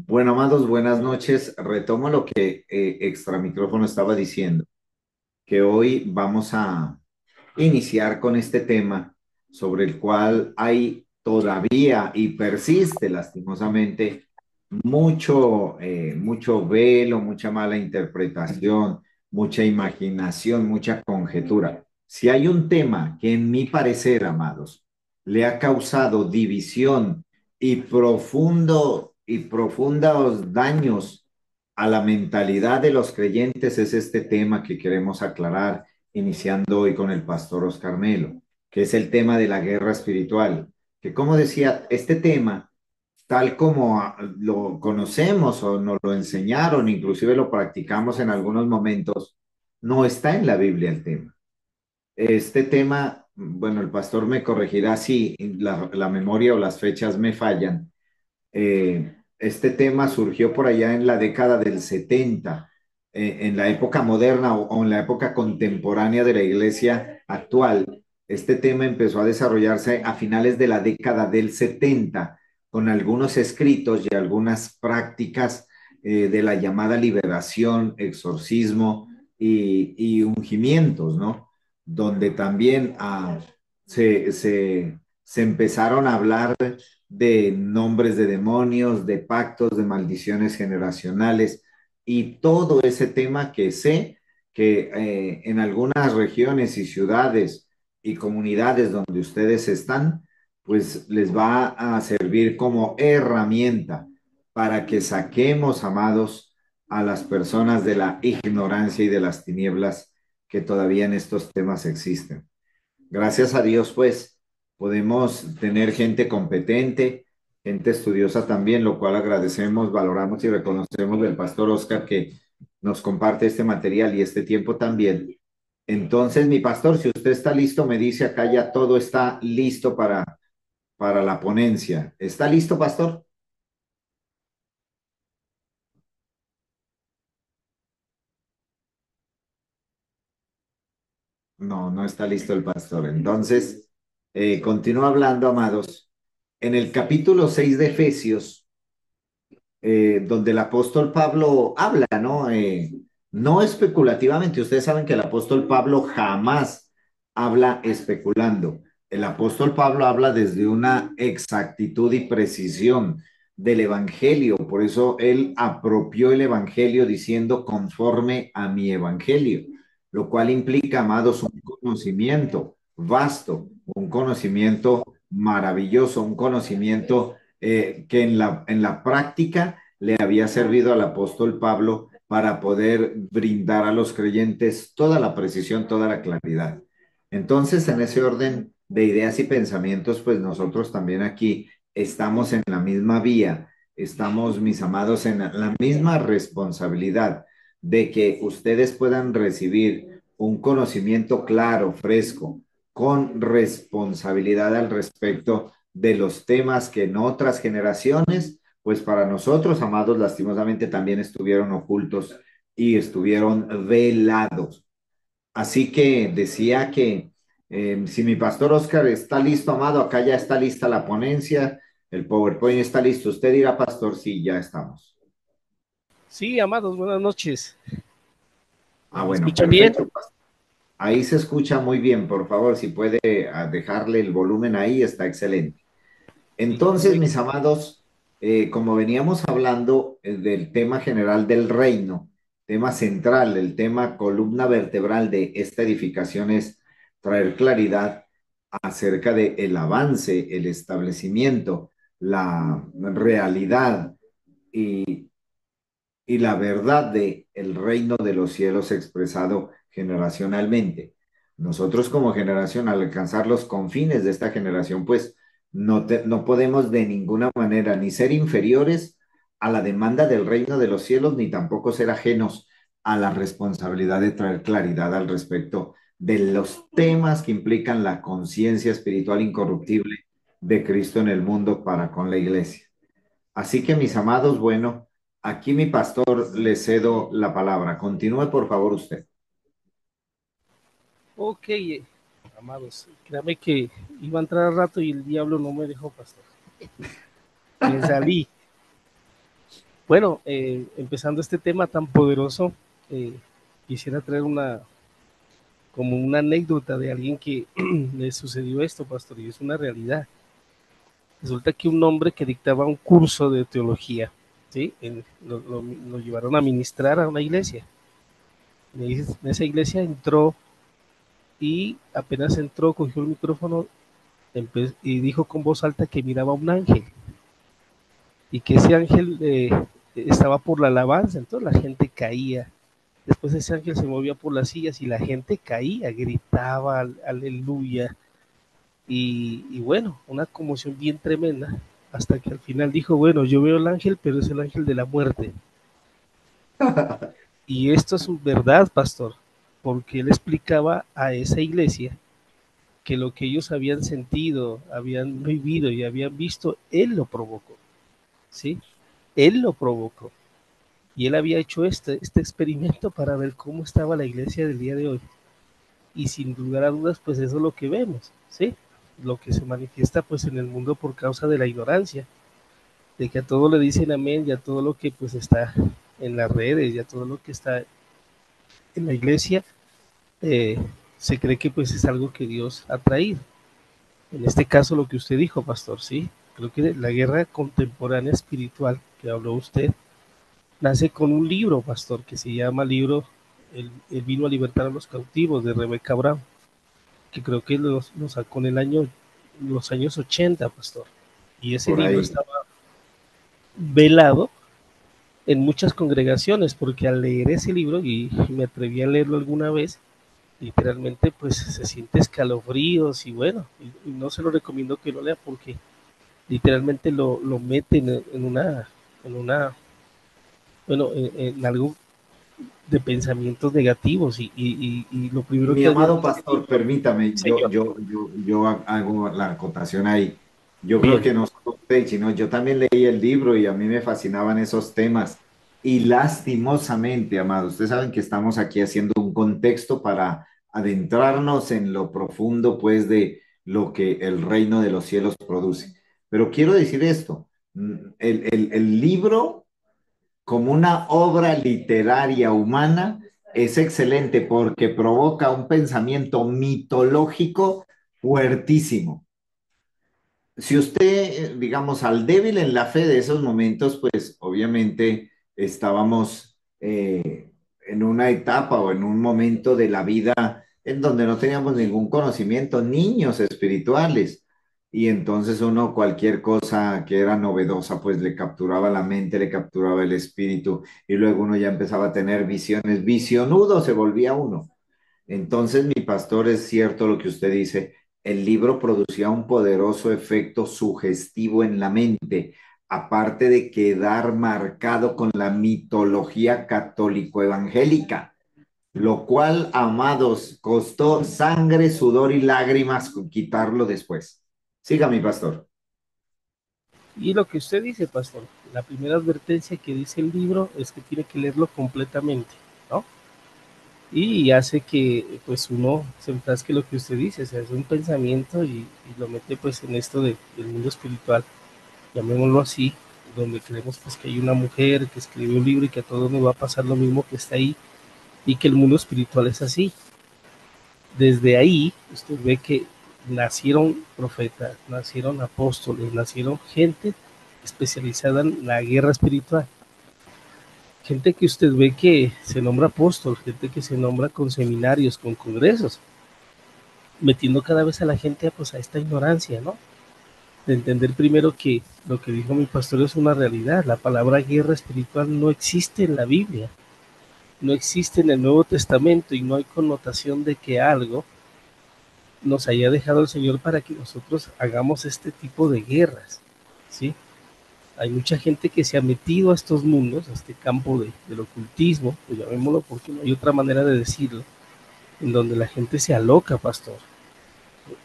Bueno, amados, buenas noches. Retomo lo que extra micrófono estaba diciendo, que hoy vamos a iniciar con este tema sobre el cual hay todavía y persiste lastimosamente mucho velo, mucha mala interpretación, mucha imaginación, mucha conjetura. Si hay un tema que en mi parecer, amados, le ha causado división y profundos daños a la mentalidad de los creyentes, es este tema que queremos aclarar, iniciando hoy con el pastor Oscar Melo, que es el tema de la guerra espiritual, que como decía, este tema tal como lo conocemos o nos lo enseñaron, inclusive lo practicamos en algunos momentos, no está en la Biblia el tema. Este tema, bueno, el pastor me corregirá si la memoria o las fechas me fallan. Este tema surgió por allá en la década del 70, en la época moderna o en la época contemporánea de la iglesia actual. Este tema empezó a desarrollarse a finales de la década del 70 con algunos escritos y algunas prácticas de la llamada liberación, exorcismo y ungimientos, ¿no? Donde también se empezaron a hablar de nombres de demonios, de pactos, de maldiciones generacionales y todo ese tema que sé que en algunas regiones y ciudades y comunidades donde ustedes están, pues les va a servir como herramienta para que saquemos, amados, a las personas de la ignorancia y de las tinieblas que todavía en estos temas existen. Gracias a Dios, pues, podemos tener gente competente, gente estudiosa también, lo cual agradecemos, valoramos y reconocemos del pastor Oscar que nos comparte este material y este tiempo también. Entonces, mi pastor, si usted está listo, me dice acá ya todo está listo para la ponencia. ¿Está listo, pastor? No, no está listo el pastor. Entonces, continúo hablando, amados. En el capítulo 6 de Efesios, donde el apóstol Pablo habla, ¿no? No especulativamente. Ustedes saben que el apóstol Pablo jamás habla especulando. El apóstol Pablo habla desde una exactitud y precisión del evangelio. Por eso él apropió el evangelio diciendo conforme a mi evangelio, lo cual implica, amados, un conocimiento vasto, un conocimiento maravilloso, un conocimiento que en la práctica le había servido al apóstol Pablo para poder brindar a los creyentes toda la precisión, toda la claridad. Entonces, en ese orden de ideas y pensamientos, pues nosotros también aquí estamos en la misma vía, estamos, mis amados, en la misma responsabilidad de que ustedes puedan recibir un conocimiento claro, fresco, con responsabilidad al respecto de los temas que en otras generaciones, pues para nosotros, amados, lastimosamente también estuvieron ocultos y estuvieron velados. Así que decía que si mi pastor Oscar está listo, amado, acá ya está lista la ponencia, el PowerPoint está listo. Usted dirá, pastor, sí, ya estamos. Sí, amados, buenas noches. Ah, ¿Me bueno, escuchan bien? perfecto. Ahí se escucha muy bien, por favor, si puede dejarle el volumen ahí, está excelente. Sí, Entonces, perfecto. mis amados, como veníamos hablando del tema general del reino, tema central, el tema columna vertebral de esta edificación es traer claridad acerca de el avance, el establecimiento, la realidad y la verdad de el reino de los cielos expresado generacionalmente. Nosotros como generación, al alcanzar los confines de esta generación, pues no podemos de ninguna manera ni ser inferiores a la demanda del reino de los cielos, ni tampoco ser ajenos a la responsabilidad de traer claridad al respecto de los temas que implican la conciencia espiritual incorruptible de Cristo en el mundo para con la iglesia. Así que, mis amados, bueno, aquí mi pastor le cedo la palabra. Continúe, por favor, usted. Ok, amados, créame que iba a entrar al rato y el diablo no me dejó pastor. Me salí. Bueno, empezando este tema tan poderoso, quisiera traer como una anécdota de alguien que le sucedió esto, pastor, y es una realidad. Resulta que un hombre que dictaba un curso de teología, ¿sí? Lo llevaron a ministrar a una iglesia. En esa iglesia entró y apenas entró, cogió el micrófono y dijo con voz alta que miraba un ángel y que ese ángel estaba por la alabanza, entonces la gente caía. Después ese ángel se movía por las sillas y la gente caía, gritaba aleluya. Y bueno, una conmoción bien tremenda, hasta que al final dijo, bueno, yo veo el ángel, pero es el ángel de la muerte. Y esto es verdad, pastor, porque él explicaba a esa iglesia que lo que ellos habían sentido, habían vivido y habían visto, él lo provocó, ¿sí? Él lo provocó. Y él había hecho este experimento para ver cómo estaba la iglesia del día de hoy. Y sin lugar a dudas, pues eso es lo que vemos, ¿sí? Lo que se manifiesta pues en el mundo por causa de la ignorancia, de que a todo le dicen amén y a todo lo que pues está en las redes y a todo lo que está en la iglesia, eh, se cree que pues es algo que Dios ha traído. En este caso lo que usted dijo, pastor, ¿sí? Creo que la guerra contemporánea espiritual que habló usted nace con un libro, pastor, que se llama Él vino a libertar a los cautivos, de Rebecca Brown, que creo que lo sacó en los años 80, pastor. Y ese Por libro ahí. estaba velado en muchas congregaciones, porque al leer ese libro, y me atreví a leerlo alguna vez, literalmente pues se siente escalofríos y bueno, y no se lo recomiendo que lo lea porque literalmente lo mete en una, bueno, en algo de pensamientos negativos y lo primero Mi que advierte amado este pastor, libro, permítame, señor, yo hago la acotación ahí. Yo creo bien, que no solo usted, sino yo también leí el libro y a mí me fascinaban esos temas. Y lastimosamente, amado, ustedes saben que estamos aquí haciendo un contexto para adentrarnos en lo profundo, pues, de lo que el reino de los cielos produce. Pero quiero decir esto, el libro como una obra literaria humana es excelente porque provoca un pensamiento mitológico fuertísimo. Si usted, digamos, al débil en la fe de esos momentos, pues obviamente estábamos en una etapa o en un momento de la vida en donde no teníamos ningún conocimiento, niños espirituales. Y entonces uno cualquier cosa que era novedosa, pues le capturaba la mente, le capturaba el espíritu y luego uno ya empezaba a tener visiones, visionudo se volvía uno. Entonces, mi pastor, es cierto lo que usted dice. El libro producía un poderoso efecto sugestivo en la mente, aparte de quedar marcado con la mitología católico-evangélica, lo cual, amados, costó sangre, sudor y lágrimas quitarlo después. Siga, mi pastor. y lo que usted dice, pastor, la primera advertencia que dice el libro es que tiene que leerlo completamente, ¿no? Y hace que pues uno se enfrasque lo que usted dice, o sea, es un pensamiento y lo mete pues en esto del mundo espiritual, llamémoslo así, donde creemos pues que hay una mujer que escribió un libro y que a todos nos va a pasar lo mismo que está ahí y que el mundo espiritual es así. Desde ahí usted ve que nacieron profetas, nacieron apóstoles, nacieron gente especializada en la guerra espiritual. Gente que usted ve que se nombra apóstol, gente que se nombra con seminarios, con congresos, metiendo cada vez a la gente pues a esta ignorancia, ¿no? De entender primero que lo que dijo mi pastor es una realidad. La palabra guerra espiritual no existe en la Biblia, no existe en el Nuevo Testamento y no hay connotación de que algo nos haya dejado el Señor para que nosotros hagamos este tipo de guerras, ¿sí? Hay mucha gente que se ha metido a estos mundos, a este campo del ocultismo, pues llamémoslo porque no hay otra manera de decirlo, en donde la gente se aloca, pastor.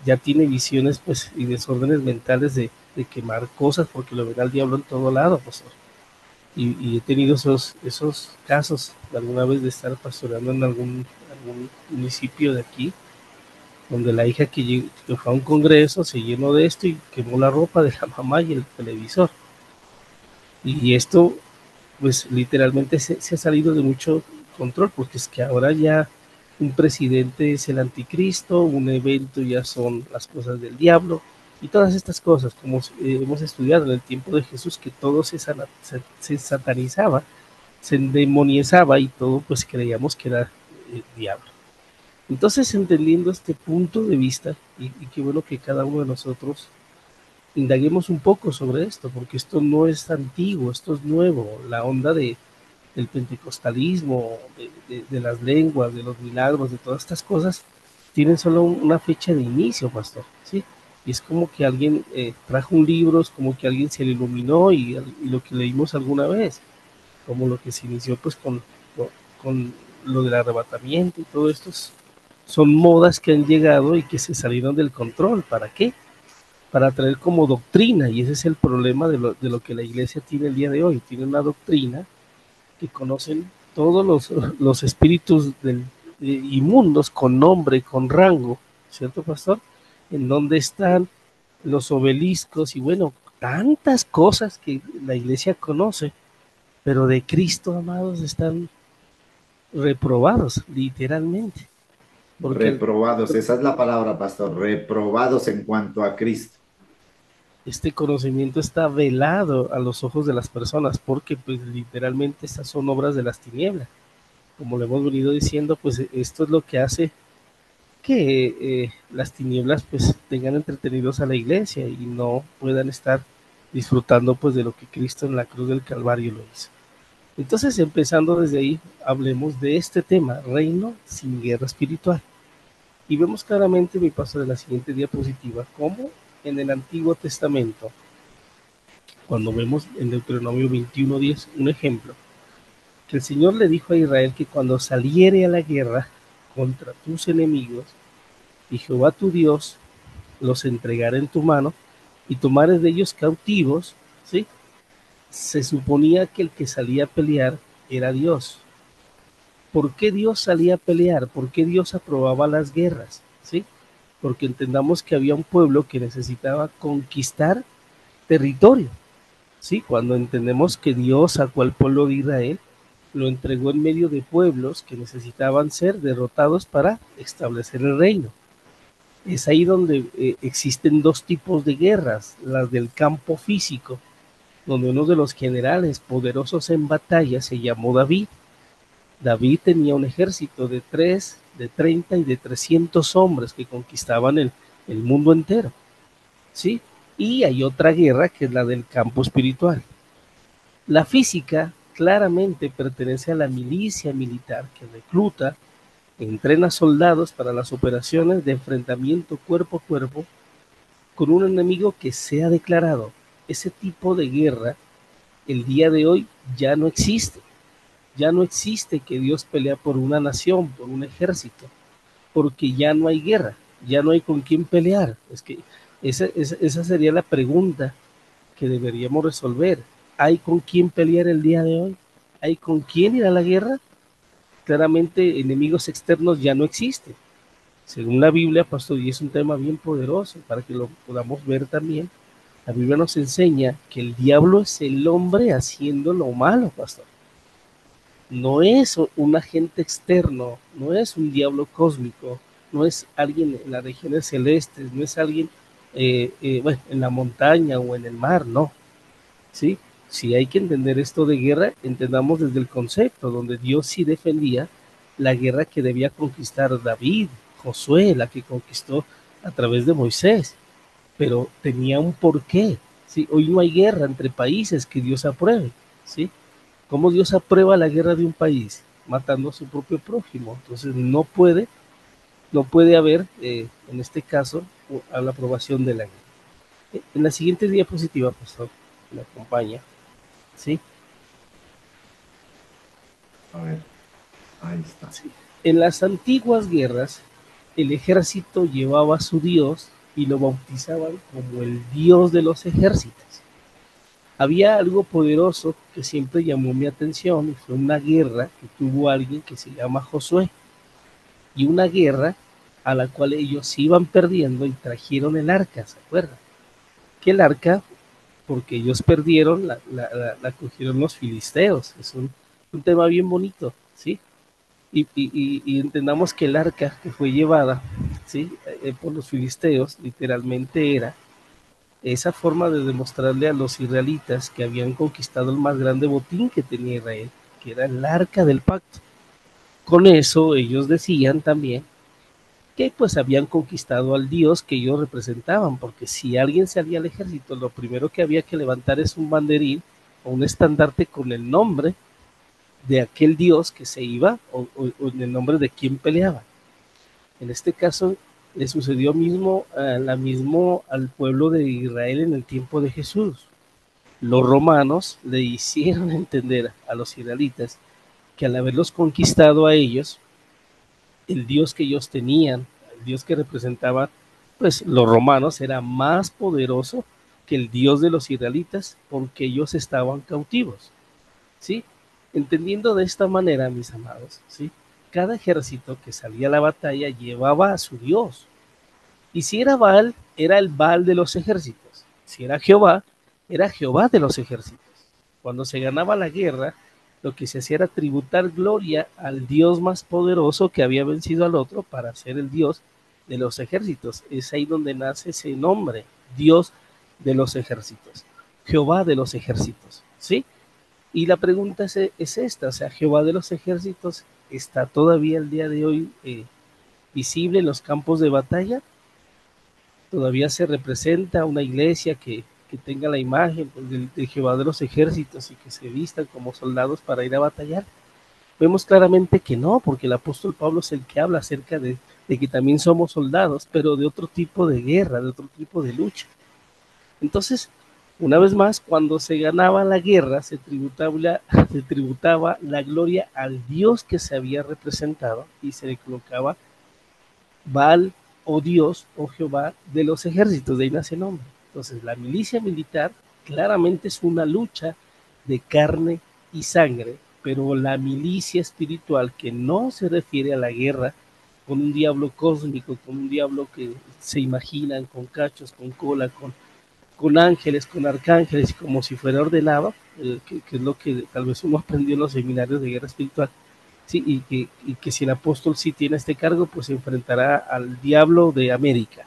Ya tiene visiones pues y desórdenes mentales de quemar cosas porque lo verá el diablo en todo lado, pastor. Y he tenido esos casos alguna vez de estar pastoreando en algún municipio de aquí, donde la hija que fue a un congreso se llenó de esto y quemó la ropa de la mamá y el televisor. Y esto pues literalmente se ha salido de mucho control, porque es que ahora ya un presidente es el anticristo, un evento ya son las cosas del diablo, y todas estas cosas, como hemos estudiado en el tiempo de Jesús, que todo se satanizaba, se endemoniezaba y todo, pues creíamos que era diablo. Entonces, entendiendo este punto de vista, y qué bueno que cada uno de nosotros indaguemos un poco sobre esto, porque esto no es antiguo, esto es nuevo, la onda del pentecostalismo, de las lenguas, de los milagros, de todas estas cosas, tienen solo una fecha de inicio, pastor, ¿sí? Y es como que alguien trajo un libro, es como que alguien se le iluminó y lo que leímos alguna vez, como lo que se inició pues con lo del arrebatamiento y todo esto, son modas que han llegado y que se salieron del control. ¿Para qué? Para traer como doctrina, y ese es el problema de lo que la iglesia tiene el día de hoy. Tiene una doctrina que conocen todos los espíritus inmundos con nombre, con rango, ¿cierto, pastor? En dónde están los obeliscos y bueno, tantas cosas que la iglesia conoce, pero de Cristo, amados, están reprobados, literalmente. Porque Reprobados, esa es la palabra, pastor, reprobados en cuanto a Cristo. este conocimiento está velado a los ojos de las personas, porque pues literalmente estas son obras de las tinieblas. Como lo hemos venido diciendo, pues esto es lo que hace que las tinieblas pues tengan entretenidos a la iglesia y no puedan estar disfrutando pues de lo que Cristo en la cruz del Calvario lo hizo. Entonces, empezando desde ahí, hablemos de este tema, reino sin guerra espiritual. Y vemos claramente, mi paso de la siguiente diapositiva, cómo en el Antiguo Testamento, cuando vemos en Deuteronomio 21:10 un ejemplo, que el Señor le dijo a Israel que cuando saliere a la guerra contra tus enemigos, y Jehová tu Dios los entregará en tu mano, y tomares de ellos cautivos, ¿sí? Se suponía que el que salía a pelear era Dios. ¿Por qué Dios salía a pelear? ¿Por qué Dios aprobaba las guerras? ¿Sí? Porque entendamos que había un pueblo que necesitaba conquistar territorio. ¿Sí? Cuando entendemos que Dios sacó al pueblo de Israel, lo entregó en medio de pueblos que necesitaban ser derrotados para establecer el reino. Es ahí donde existen dos tipos de guerras, las del campo físico, donde uno de los generales poderosos en batalla se llamó David. David tenía un ejército de 3, de 30 y de 300 hombres que conquistaban el mundo entero, ¿sí? Y hay otra guerra que es la del campo espiritual. La física claramente pertenece a la milicia militar que recluta, entrena soldados para las operaciones de enfrentamiento cuerpo a cuerpo con un enemigo que sea declarado. Ese tipo de guerra el día de hoy ya no existe. Ya no existe que Dios pelea por una nación, por un ejército, porque ya no hay guerra, ya no hay con quién pelear. Es que esa sería la pregunta que deberíamos resolver. ¿Hay con quién pelear el día de hoy? ¿Hay con quién ir a la guerra? Claramente enemigos externos ya no existen. Según la Biblia, pastor, y es un tema bien poderoso para que lo podamos ver también, la Biblia nos enseña que el diablo es el hombre haciendo lo malo, pastor. No es un agente externo, no es un diablo cósmico, no es alguien en las regiones celestes, no es alguien bueno, en la montaña o en el mar, no. ¿Sí? Si hay que entender esto de guerra, entendamos desde el concepto, donde Dios sí defendía la guerra que debía conquistar David, Josué, la que conquistó a través de Moisés, pero tenía un porqué. ¿Sí? Hoy no hay guerra entre países que Dios apruebe. ¿Sí? ¿Cómo Dios aprueba la guerra de un país? Matando a su propio prójimo. Entonces no puede haber, en este caso, a la aprobación de la guerra. En la siguiente diapositiva, pastor, me acompaña, ¿sí? A ver, ahí está. Sí. En las antiguas guerras, el ejército llevaba a su dios y lo bautizaban como el dios de los ejércitos. Había algo poderoso que siempre llamó mi atención y fue una guerra que tuvo alguien que se llama Josué, y una guerra a la cual ellos iban perdiendo y trajeron el arca, ¿se acuerdan? Que el arca porque ellos perdieron, la cogieron los filisteos. Es un tema bien bonito, ¿sí? Y entendamos que el arca que fue llevada, ¿sí? Por los filisteos, literalmente era esa forma de demostrarle a los israelitas que habían conquistado el más grande botín que tenía Israel, que era el arca del pacto. Con eso ellos decían también que pues habían conquistado al Dios que ellos representaban, porque si alguien salía al ejército, lo primero que había que levantar es un banderín o un estandarte con el nombre de aquel Dios que se iba o en el nombre de quien peleaba. En este caso le sucedió mismo, la mismo al pueblo de Israel en el tiempo de Jesús. Los romanos le hicieron entender a los israelitas que al haberlos conquistado a ellos, el Dios que ellos tenían, el Dios que representaba pues los romanos era más poderoso que el Dios de los israelitas porque ellos estaban cautivos, ¿sí? Entendiendo de esta manera, mis amados, ¿sí? Cada ejército que salía a la batalla llevaba a su Dios. Y si era Baal, era el Baal de los ejércitos. Si era Jehová de los ejércitos. Cuando se ganaba la guerra, lo que se hacía era tributar gloria al Dios más poderoso que había vencido al otro para ser el Dios de los ejércitos. Es ahí donde nace ese nombre, Dios de los ejércitos, Jehová de los ejércitos, ¿sí? Y la pregunta es esta, o sea, Jehová de los ejércitos está todavía el día de hoy visible en los campos de batalla. Todavía se representa una iglesia que tenga la imagen pues, de Jehová de los ejércitos y que se vistan como soldados para ir a batallar. Vemos claramente que no, porque el apóstol Pablo es el que habla acerca de que también somos soldados, pero de otro tipo de guerra, de otro tipo de lucha. Entonces, una vez más, cuando se ganaba la guerra, se tributaba la gloria al Dios que se había representado y se le colocaba Baal o Dios o Jehová de los ejércitos, de ahí nace el nombre. Entonces, la milicia militar claramente es una lucha de carne y sangre, pero la milicia espiritual que no se refiere a la guerra con un diablo cósmico, con un diablo que se imaginan con cachos, con cola, con ángeles, con arcángeles, como si fuera ordenado, que es lo que tal vez uno aprendió en los seminarios de guerra espiritual. Sí, y que si el apóstol sí tiene este cargo, pues se enfrentará al diablo de América.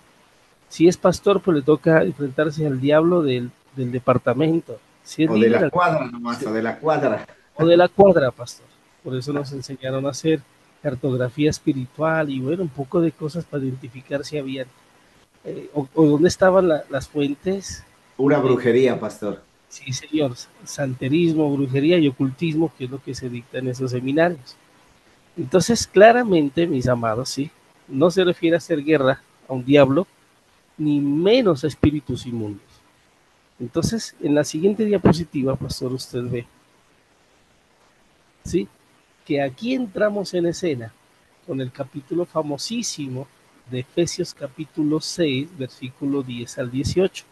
Si es pastor, pues le toca enfrentarse al diablo del departamento. Si es O de líder, la cuadra nomás, o de la cuadra. o de la cuadra, pastor. Por eso nos enseñaron a hacer cartografía espiritual y bueno, un poco de cosas para identificar si habían, o dónde estaban las fuentes. Pura eh, brujería, pastor. sí, señor, santerismo, brujería y ocultismo, que es lo que se dicta en esos seminarios. Entonces, claramente, mis amados, sí, no se refiere a hacer guerra a un diablo, ni menos a espíritus inmundos. Entonces, en la siguiente diapositiva, pastor, usted ve, sí, que aquí entramos en escena con el capítulo famosísimo de Efesios capítulo 6, versículo 10 al 18.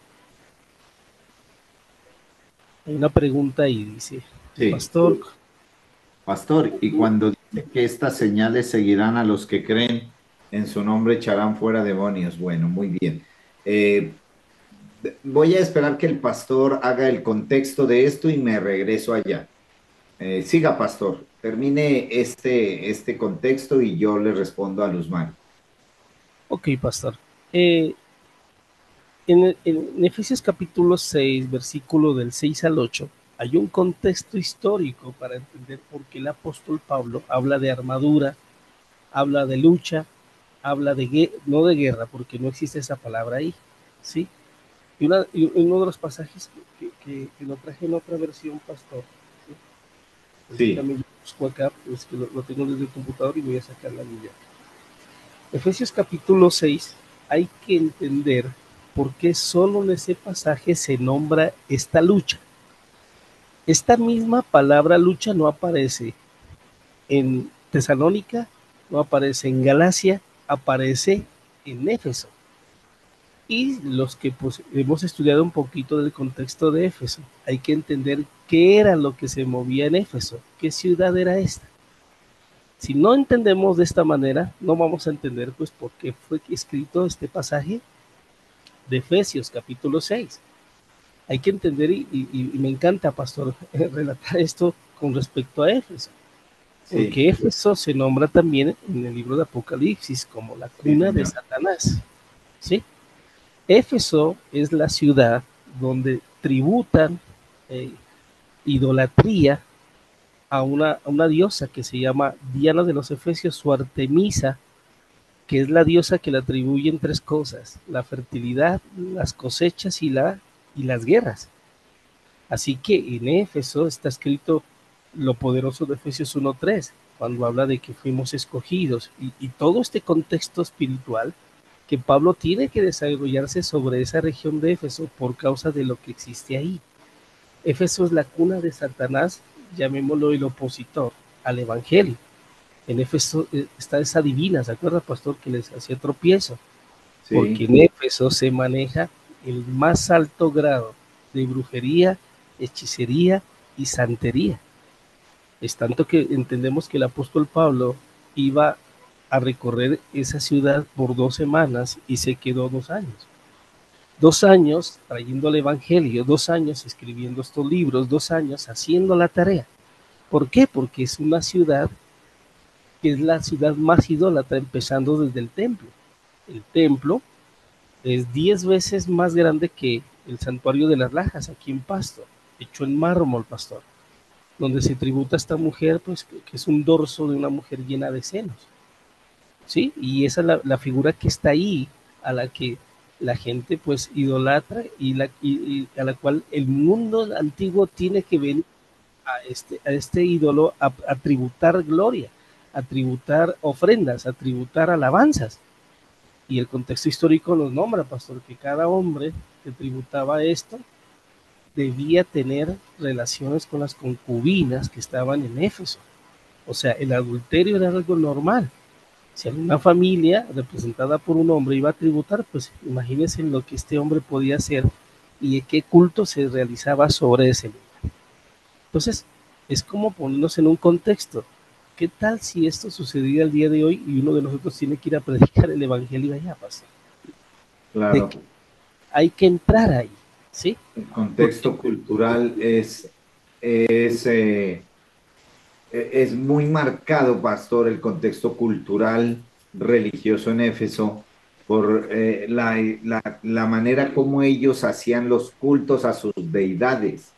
Hay una pregunta ahí, dice, Sí. pastor, Pastor, y cuando dice que estas señales seguirán a los que creen, en su nombre echarán fuera demonios. Bueno, muy bien. Eh, Voy a esperar que el pastor haga el contexto de esto y me regreso allá. Siga, pastor. Termine este contexto y yo le respondo a Luzmán. ok, pastor. Eh, en Efesios capítulo 6, versículo del 6 al 8, hay un contexto histórico para entender por qué el apóstol Pablo habla de armadura, habla de lucha, habla de no de guerra, porque no existe esa palabra ahí, ¿sí? Y uno de los pasajes que lo traje en otra versión, pastor, ¿sí? Sí, Permítame, yo busco acá, es que lo tengo desde el computador y voy a sacar la Biblia. Efesios capítulo 6, hay que entender por qué solo en ese pasaje se nombra esta lucha. Esta misma palabra lucha no aparece en Tesalónica, no aparece en Galacia, aparece en Éfeso. Y los que pues, hemos estudiado un poquito del contexto de Éfeso, hay que entender qué era lo que se movía en Éfeso, qué ciudad era esta. Si no entendemos de esta manera, no vamos a entender pues por qué fue escrito este pasaje de Efesios capítulo 6. Hay que entender, y me encanta, pastor, relatar esto con respecto a Éfeso, Sí, porque Éfeso se nombra también en el libro de Apocalipsis como la sí, cuna de señor. Satanás, ¿sí? Éfeso es la ciudad donde tributan eh, idolatría a una diosa que se llama Diana de los Efesios o Artemisa, que es la diosa que le atribuyen tres cosas: la fertilidad, las cosechas y las guerras. Así que en Éfeso está escrito lo poderoso de Efesios 1:3, cuando habla de que fuimos escogidos, y todo este contexto espiritual que Pablo tiene que desarrollarse sobre esa región de Éfeso por causa de lo que existe ahí. Éfeso es la cuna de Satanás, llamémoslo el opositor al Evangelio. En Éfeso está esa divina, ¿se acuerda, pastor, que les hacía tropiezo? Porque Sí, en Éfeso se maneja el más alto grado de brujería, hechicería y santería. Es tanto que entendemos que el apóstol Pablo iba a recorrer esa ciudad por 2 semanas y se quedó 2 años. 2 años trayendo el Evangelio, 2 años escribiendo estos libros, 2 años haciendo la tarea. ¿Por qué? Porque es una ciudad que es la ciudad más idólatra, empezando desde el templo. El templo es 10 veces más grande que el santuario de las Lajas, aquí en Pasto, hecho en mármol, pastor, donde se tributa a esta mujer, pues que es un dorso de una mujer llena de senos, ¿sí? Y esa es la figura que está ahí, a la que la gente pues idolatra y a la cual el mundo antiguo tiene que venir a este ídolo a tributar gloria, a tributar ofrendas, a tributar alabanzas. Y el contexto histórico nos nombra, pastor, que cada hombre que tributaba esto debía tener relaciones con las concubinas que estaban en Éfeso. O sea, el adulterio era algo normal. Si alguna familia representada por un hombre iba a tributar, pues imagínense lo que este hombre podía hacer y qué culto se realizaba sobre ese lugar. Entonces, es como ponernos en un contexto. ¿Qué tal si esto sucediera el día de hoy y uno de nosotros tiene que ir a predicar el evangelio allá, pastor? De que claro. hay que entrar ahí, ¿sí? El Porque contexto cultural es, es muy marcado, pastor, el contexto cultural religioso en Éfeso por la manera como ellos hacían los cultos a sus deidades.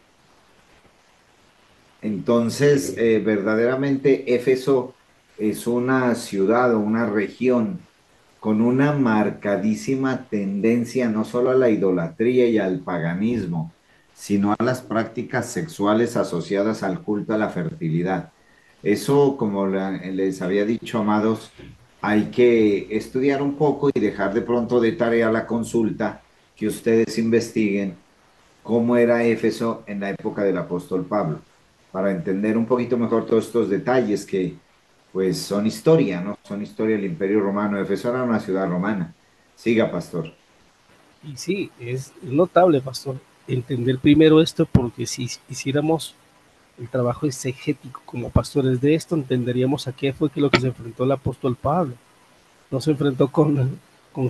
Entonces, verdaderamente Éfeso es una ciudad o una región con una marcadísima tendencia no solo a la idolatría y al paganismo, sino a las prácticas sexuales asociadas al culto a la fertilidad. Eso, como les había dicho, amados, hay que estudiar un poco y dejar de pronto de tarea la consulta, que ustedes investiguen cómo era Éfeso en la época del apóstol Pablo, para entender un poquito mejor todos estos detalles que pues son historia, ¿no? Son historia del Imperio Romano. Éfeso era una ciudad romana. Siga, pastor. y sí, es notable, pastor, entender primero esto, porque si hiciéramos el trabajo exegético como pastores de esto, entenderíamos a qué fue que lo que se enfrentó el apóstol Pablo. No se enfrentó con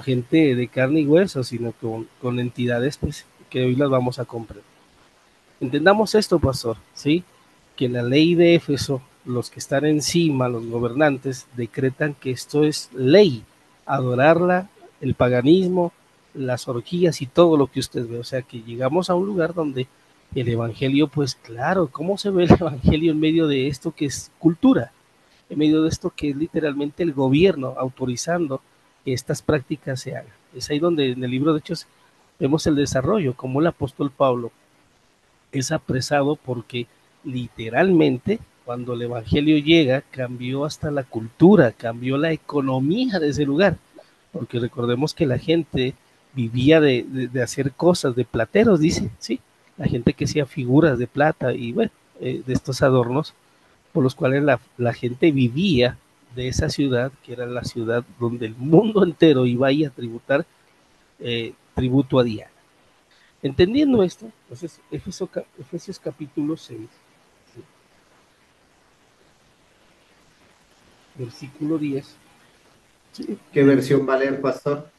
gente de carne y hueso, sino con entidades pues, que hoy las vamos a comprender. Entendamos esto, pastor, ¿sí? Que la ley de Éfeso, los que están encima, los gobernantes, decretan que esto es ley, adorarla, el paganismo, las orgías y todo lo que usted ve. O sea, que llegamos a un lugar donde el evangelio, pues claro, ¿cómo se ve el evangelio en medio de esto que es cultura? En medio de esto que es literalmente el gobierno autorizando que estas prácticas se hagan. Es ahí donde en el libro de Hechos vemos el desarrollo, como el apóstol Pablo es apresado porque literalmente cuando el Evangelio llega cambió hasta la cultura, cambió la economía de ese lugar, porque recordemos que la gente vivía de hacer cosas, de plateros, dice, sí, la gente que hacía figuras de plata y bueno, de estos adornos por los cuales la gente vivía de esa ciudad, que era la ciudad donde el mundo entero iba ahí a tributar tributo a Diana. Entendiendo esto, entonces Efesios capítulo 6, versículo 10. Sí, ¿Qué versión va a leer, pastor?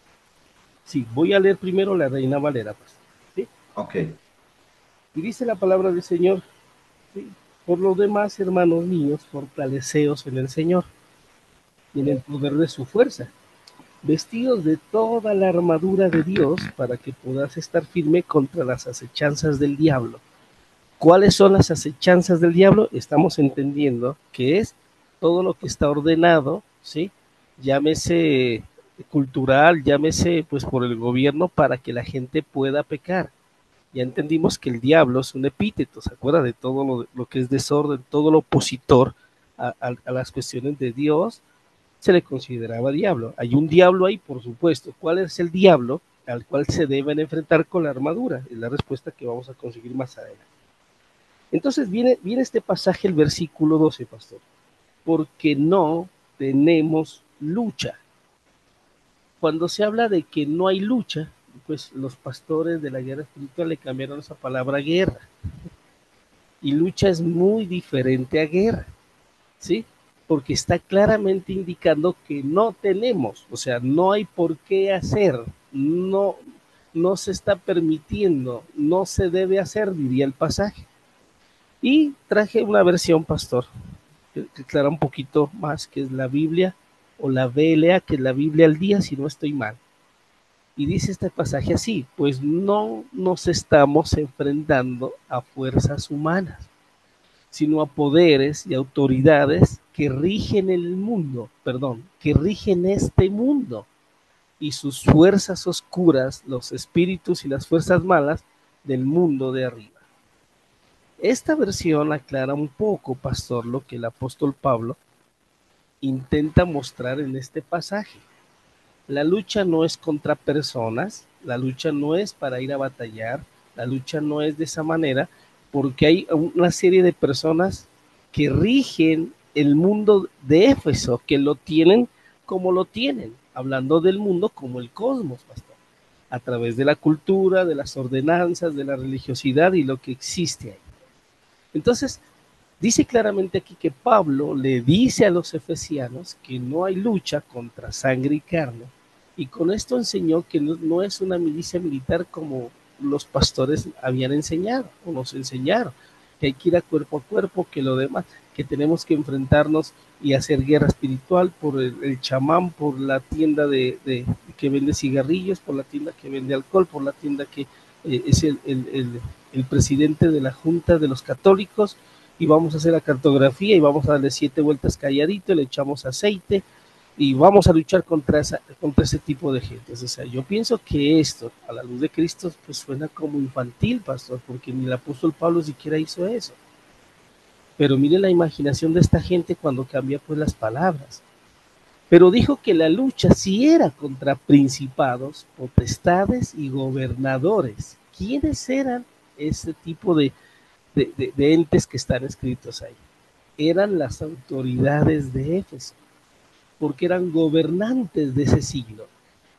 sí, voy a leer primero la Reina Valera, pues, ¿sí? Ok. Y dice la palabra del Señor, ¿sí? Por lo demás, hermanos míos, fortaleceos en el Señor y en el poder de su fuerza, vestidos de toda la armadura de Dios para que puedas estar firme contra las acechanzas del diablo. ¿Cuáles son las acechanzas del diablo? Estamos entendiendo que es todo lo que está ordenado, ¿sí? Llámese cultural, llámese pues por el gobierno para que la gente pueda pecar. Ya entendimos que el diablo es un epíteto, ¿se acuerda? De todo lo que es desorden, todo lo opositor a las cuestiones de Dios, se le consideraba diablo. Hay un diablo ahí, por supuesto. ¿Cuál es el diablo al cual se deben enfrentar con la armadura? Es la respuesta que vamos a conseguir más adelante. Entonces viene este pasaje, el versículo 12, pastor. Porque no tenemos lucha. Cuando se habla de que no hay lucha, pues los pastores de la guerra espiritual le cambiaron esa palabra guerra. Y lucha es muy diferente a guerra, ¿sí? Porque está claramente indicando que no tenemos, o sea, no hay por qué hacer, no se está permitiendo, no se debe hacer, diría el pasaje. Y traje una versión, pastor, que aclara un poquito más, que es la Biblia, o la BLA, que es la Biblia al día, si no estoy mal. Y dice este pasaje así, pues no nos estamos enfrentando a fuerzas humanas, sino a poderes y autoridades que rigen el mundo, perdón, que rigen este mundo y sus fuerzas oscuras, los espíritus y las fuerzas malas del mundo de arriba. Esta versión aclara un poco, pastor, lo que el apóstol Pablo intenta mostrar en este pasaje. La lucha no es contra personas, la lucha no es para ir a batallar, la lucha no es de esa manera, porque hay una serie de personas que rigen el mundo de Éfeso, que lo tienen como lo tienen, hablando del mundo como el cosmos, pastor, a través de la cultura, de las ordenanzas, de la religiosidad y lo que existe ahí. Entonces, dice claramente aquí que Pablo le dice a los efesianos que no hay lucha contra sangre y carne, y con esto enseñó que no es una milicia militar como los pastores habían enseñado o nos enseñaron, que hay que ir a cuerpo, que lo demás, que tenemos que enfrentarnos y hacer guerra espiritual por el chamán, por la tienda que vende cigarrillos, por la tienda que vende alcohol, por la tienda que es el presidente de la Junta de los Católicos, y vamos a hacer la cartografía y vamos a darle 7 vueltas calladito, le echamos aceite y vamos a luchar contra ese tipo de gente. O sea, yo pienso que esto, a la luz de Cristo, pues suena como infantil, pastor, porque ni el apóstol Pablo siquiera hizo eso. Pero mire la imaginación de esta gente cuando cambia pues las palabras. Pero dijo que la lucha sí era contra principados, potestades y gobernadores. ¿Quiénes eran ese tipo de entes que están escritos ahí? Eran las autoridades de Éfeso, porque eran gobernantes de ese siglo.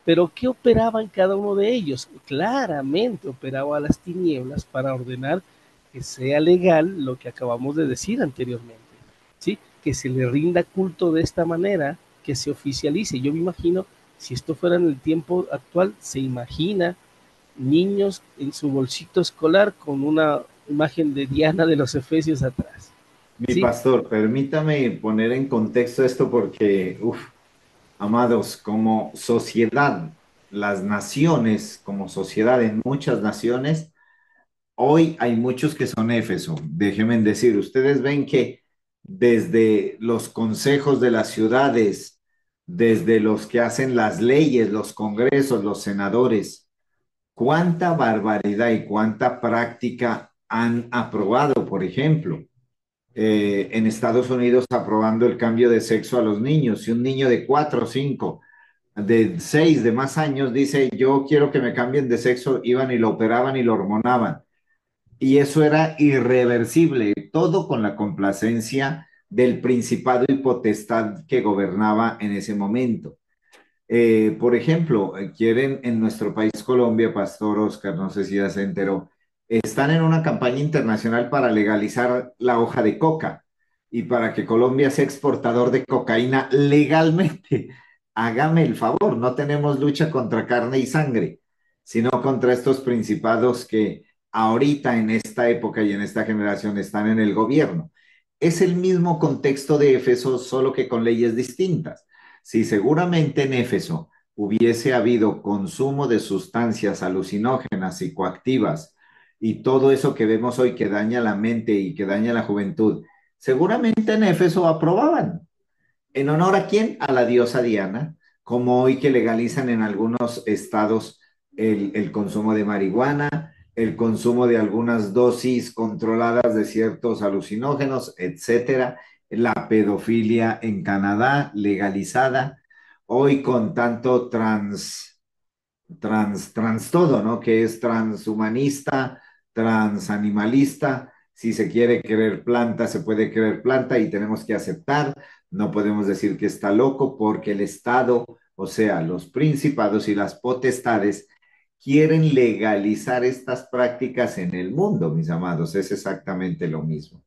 Pero ¿qué operaban cada uno de ellos? Claramente operaba las tinieblas para ordenar que sea legal lo que acabamos de decir anteriormente, ¿sí? Que se le rinda culto de esta manera, que se oficialice. Yo me imagino, si esto fuera en el tiempo actual, se imagina niños en su bolsito escolar con una imagen de Diana de los Efesios atrás, Mi ¿sí? pastor, permítame poner en contexto esto porque, amados, como sociedad, las naciones, como sociedad en muchas naciones, hoy hay muchos que son Éfeso. Déjenme decir, ustedes ven que desde los consejos de las ciudades, desde los que hacen las leyes, los congresos, los senadores, cuánta barbaridad y cuánta práctica han aprobado, por ejemplo en Estados Unidos aprobando el cambio de sexo a los niños. Si un niño de 4, 5, de 6, de más años dice, yo quiero que me cambien de sexo, iban y lo operaban y lo hormonaban. Y eso era irreversible, todo con la complacencia del principado y potestad que gobernaba en ese momento. Por ejemplo, quieren en nuestro país Colombia, Pastor Oscar, no sé si ya se enteró, están en una campaña internacional para legalizar la hoja de coca y para que Colombia sea exportador de cocaína legalmente. Hágame el favor, no tenemos lucha contra carne y sangre, sino contra estos principados que ahorita en esta época y en esta generación están en el gobierno. Es el mismo contexto de Éfeso, solo que con leyes distintas. Si seguramente en Éfeso hubiese habido consumo de sustancias alucinógenas, psicoactivas y todo eso que vemos hoy que daña la mente y que daña la juventud, seguramente en Éfeso aprobaban. ¿En honor a quién? A la diosa Diana, como hoy que legalizan en algunos estados el consumo de marihuana, el consumo de algunas dosis controladas de ciertos alucinógenos, etcétera. La pedofilia en Canadá legalizada, hoy con tanto trans todo, ¿no? Que es transhumanista, transanimalista. Si se quiere querer planta, se puede querer planta y tenemos que aceptar. No podemos decir que está loco porque el Estado, o sea, los principados y las potestades, quieren legalizar estas prácticas en el mundo, mis amados. Es exactamente lo mismo.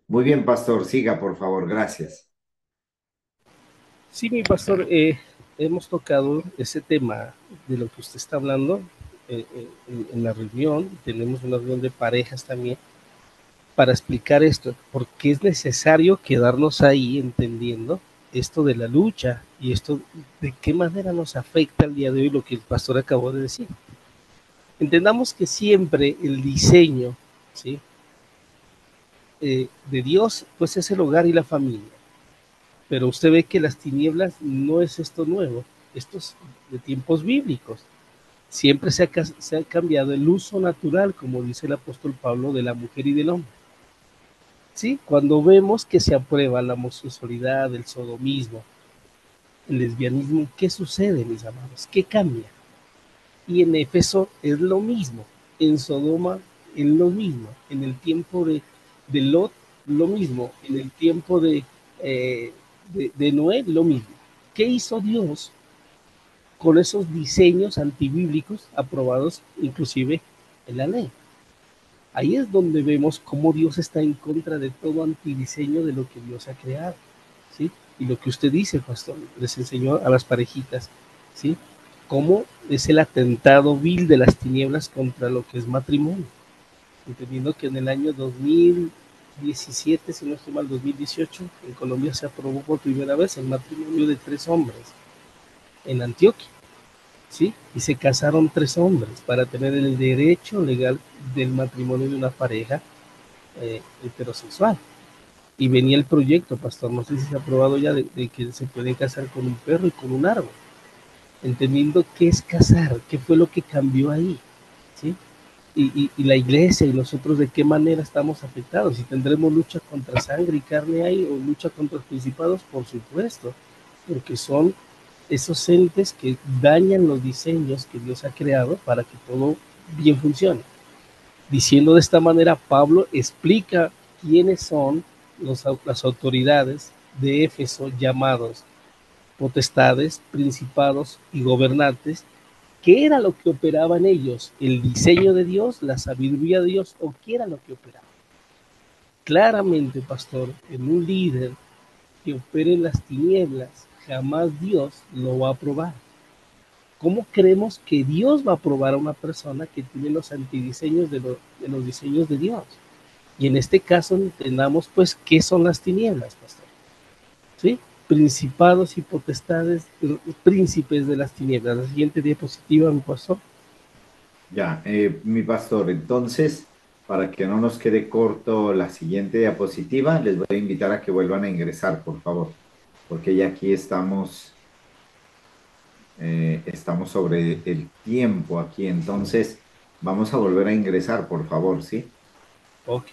Muy bien, pastor, siga, por favor. Gracias. Sí, mi pastor, hemos tocado ese tema de lo que usted está hablando en la reunión. Tenemos una reunión de parejas también para explicar esto, porque es necesario quedarnos ahí entendiendo esto de la lucha y esto de qué manera nos afecta el día de hoy lo que el pastor acabó de decir. Entendamos que siempre el diseño, ¿sí? De Dios, pues es el hogar y la familia. Pero usted ve que las tinieblas no es esto nuevo, esto es de tiempos bíblicos. Siempre se ha cambiado el uso natural, como dice el apóstol Pablo, de la mujer y del hombre. ¿Sí? Cuando vemos que se aprueba la homosexualidad, el sodomismo, el lesbianismo, ¿qué sucede, mis amados? ¿Qué cambia? Y en Éfeso es lo mismo, en Sodoma es lo mismo, en el tiempo de Lot lo mismo, en el tiempo de Noé lo mismo. ¿Qué hizo Dios con esos diseños antibíblicos aprobados inclusive en la ley? Ahí es donde vemos cómo Dios está en contra de todo antidiseño de lo que Dios ha creado, ¿sí? Y lo que usted dice, pastor, les enseñó a las parejitas, ¿sí? Cómo es el atentado vil de las tinieblas contra lo que es matrimonio, entendiendo que en el año 2017, si no estoy mal, 2018, en Colombia se aprobó por primera vez el matrimonio de 3 hombres en Antioquia, ¿sí? Y se casaron 3 hombres para tener el derecho legal del matrimonio de una pareja heterosexual. Y venía el proyecto, pastor, no sé si se ha aprobado ya, de que se pueden casar con un perro y con un árbol, entendiendo qué es casar, qué fue lo que cambió ahí, ¿sí? Y la iglesia y nosotros de qué manera estamos afectados, si tendremos lucha contra sangre y carne ahí o lucha contra los principados, por supuesto, porque son esos entes que dañan los diseños que Dios ha creado para que todo bien funcione. Diciendo de esta manera, Pablo explica quiénes son las autoridades de Éfeso llamados potestades, principados y gobernantes, qué era lo que operaba en ellos, el diseño de Dios, la sabiduría de Dios, o qué era lo que operaba. Claramente, pastor, en un líder que opere en las tinieblas, jamás Dios lo va a aprobar. ¿Cómo creemos que Dios va a aprobar a una persona que tiene los antidiseños de los diseños de Dios? Y en este caso entendamos pues qué son las tinieblas, pastor. ¿Sí? Principados y potestades, príncipes de las tinieblas. La siguiente diapositiva, mi pastor. Ya, mi pastor, entonces, para que no nos quede corto la siguiente diapositiva, les voy a invitar a que vuelvan a ingresar, por favor, porque ya aquí estamos sobre el tiempo aquí, entonces vamos a volver a ingresar, por favor, ¿sí? Ok.